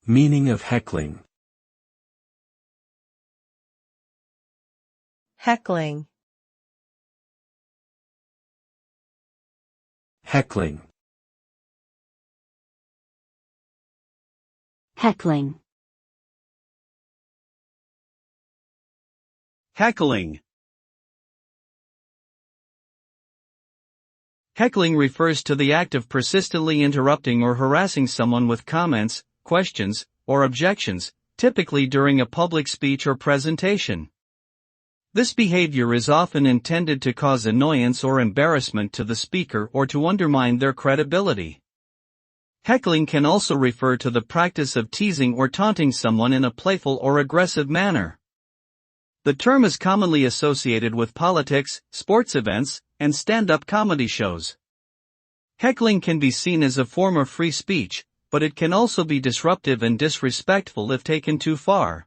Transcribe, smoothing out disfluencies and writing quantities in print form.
Meaning of heckling. Heckling. Heckling. Heckling. Heckling. Heckling refers to the act of persistently interrupting or harassing someone with comments, questions, or objections, typically during a public speech or presentation. This behavior is often intended to cause annoyance or embarrassment to the speaker or to undermine their credibility. Heckling can also refer to the practice of teasing or taunting someone in a playful or aggressive manner. The term is commonly associated with politics, sports events, and stand-up comedy shows. Heckling can be seen as a form of free speech, but it can also be disruptive and disrespectful if taken too far.